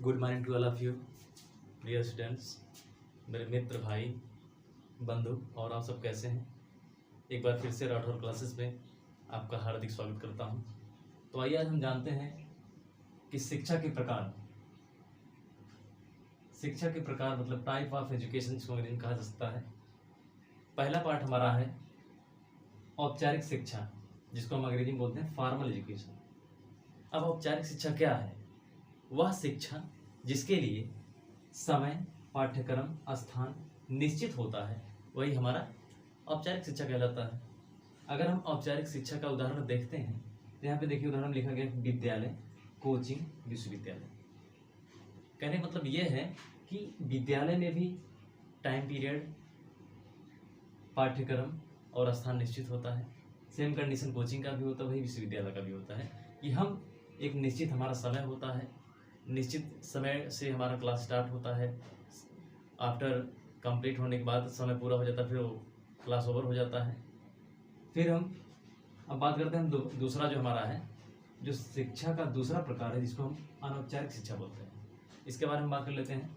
Good morning to all of you dear students, मेरे मित्र भाई बंधु, और आप सब कैसे हैं। एक बार फिर से राठौर क्लासेस में आपका हार्दिक स्वागत करता हूं। तो आइए आज हम जानते हैं कि शिक्षा के प्रकार मतलब टाइप ऑफ एजुकेशन जिसको अंग्रेजी में कहा जा सकता है। पहला पार्ट हमारा है औपचारिक शिक्षा, जिसको हम अंग्रेजी में बोलते हैं फॉर्मल एजुकेशन। अब औपचारिक शिक्षा क्या है? वह शिक्षा जिसके लिए समय, पाठ्यक्रम, स्थान निश्चित होता है, वही हमारा औपचारिक शिक्षा कहलाता है। अगर हम औपचारिक शिक्षा का उदाहरण देखते हैं तो यहाँ पे देखिए उदाहरण लिखा गया विद्यालय, कोचिंग, विश्वविद्यालय। कहने का मतलब ये है कि विद्यालय में भी टाइम पीरियड, पाठ्यक्रम और स्थान निश्चित होता है। सेम कंडीशन कोचिंग का भी होता है, वही विश्वविद्यालय का भी होता है कि हम एक निश्चित हमारा समय होता है, निश्चित समय से हमारा क्लास स्टार्ट होता है। आफ्टर कंप्लीट होने के बाद समय पूरा हो जाता है, फिर वो क्लास ओवर हो जाता है। फिर हम अब बात करते हैं दूसरा जो हमारा है, जो शिक्षा का दूसरा प्रकार है, जिसको हम अनौपचारिक शिक्षा बोलते हैं। इसके बारे में बात कर लेते हैं।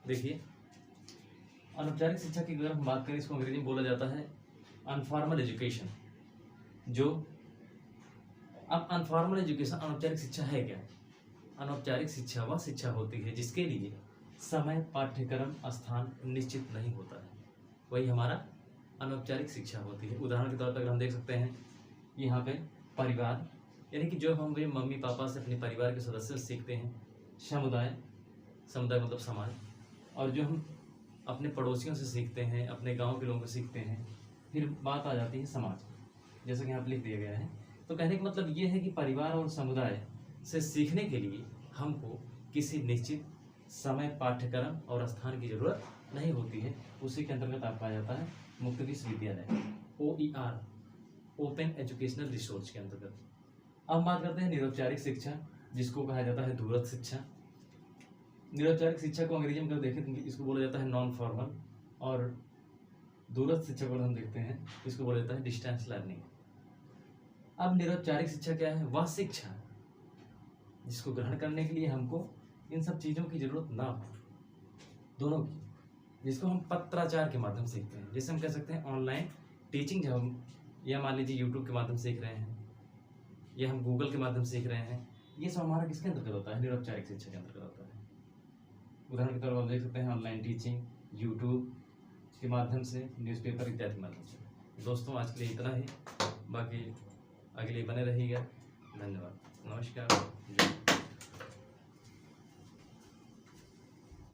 देखिए, अनौपचारिक शिक्षा की अगर हम बात करें, इसको अंग्रेजी में बोला जाता है अनफॉर्मल एजुकेशन। जो अब अनफॉर्मल एजुकेशन, अनौपचारिक शिक्षा है क्या? अनौपचारिक शिक्षा वह शिक्षा होती है जिसके लिए समय, पाठ्यक्रम, स्थान निश्चित नहीं होता है, वही हमारा अनौपचारिक शिक्षा होती है। उदाहरण के तौर पर हम देख सकते हैं यहाँ पे परिवार, यानी कि जो हम अपने मम्मी पापा से, अपने परिवार के सदस्य से सीखते हैं। समुदाय, समुदाय मतलब समाज, और जो हम अपने पड़ोसियों से सीखते हैं, अपने गाँव के लोगों से सीखते हैं। फिर बात आ जाती है समाज, जैसा कि यहाँ पर लिख दिया गया है। तो कहने का मतलब ये है कि परिवार और समुदाय से सीखने के लिए हमको किसी निश्चित समय, पाठ्यक्रम और स्थान की जरूरत नहीं होती है। उसी के अंतर्गत आपका आ जाता है मुक्त विश्वविद्यालय, OER, ओपन एजुकेशनल रिसोर्स के अंतर्गत। अब बात करते हैं निरौपचारिक शिक्षा, जिसको कहा जाता है दूरस्थ शिक्षा। निरौपचारिक शिक्षा को अंग्रेजी में अगर देखें तो इसको बोला जाता है नॉन फॉर्मल, और दूरस्थ शिक्षा को हम देखते हैं इसको बोला जाता है डिस्टेंस लर्निंग। अब निरौपचारिक शिक्षा क्या है? वह शिक्षा जिसको ग्रहण करने के लिए हमको इन सब चीज़ों की जरूरत ना हो, दोनों की, जिसको हम पत्राचार के माध्यम से सीखते हैं। जैसे हम कह सकते हैं ऑनलाइन टीचिंग, जब हम, या मान लीजिए यूट्यूब के माध्यम से सीख रहे हैं, या हम गूगल के माध्यम से सीख रहे हैं, ये सब हमारा किसके अंतर्गत होता है? निरौपचारिक शिक्षा के अंतर्गत होता है। उदाहरण के तौर पर आप देख सकते हैं ऑनलाइन टीचिंग, यूट्यूब के माध्यम से, न्यूज़पेपर इत्यादि के माध्यम से। दोस्तों, आज के लिए इतना ही, बाकी अगले बने रहिएगा। धन्यवाद, नमस्कार।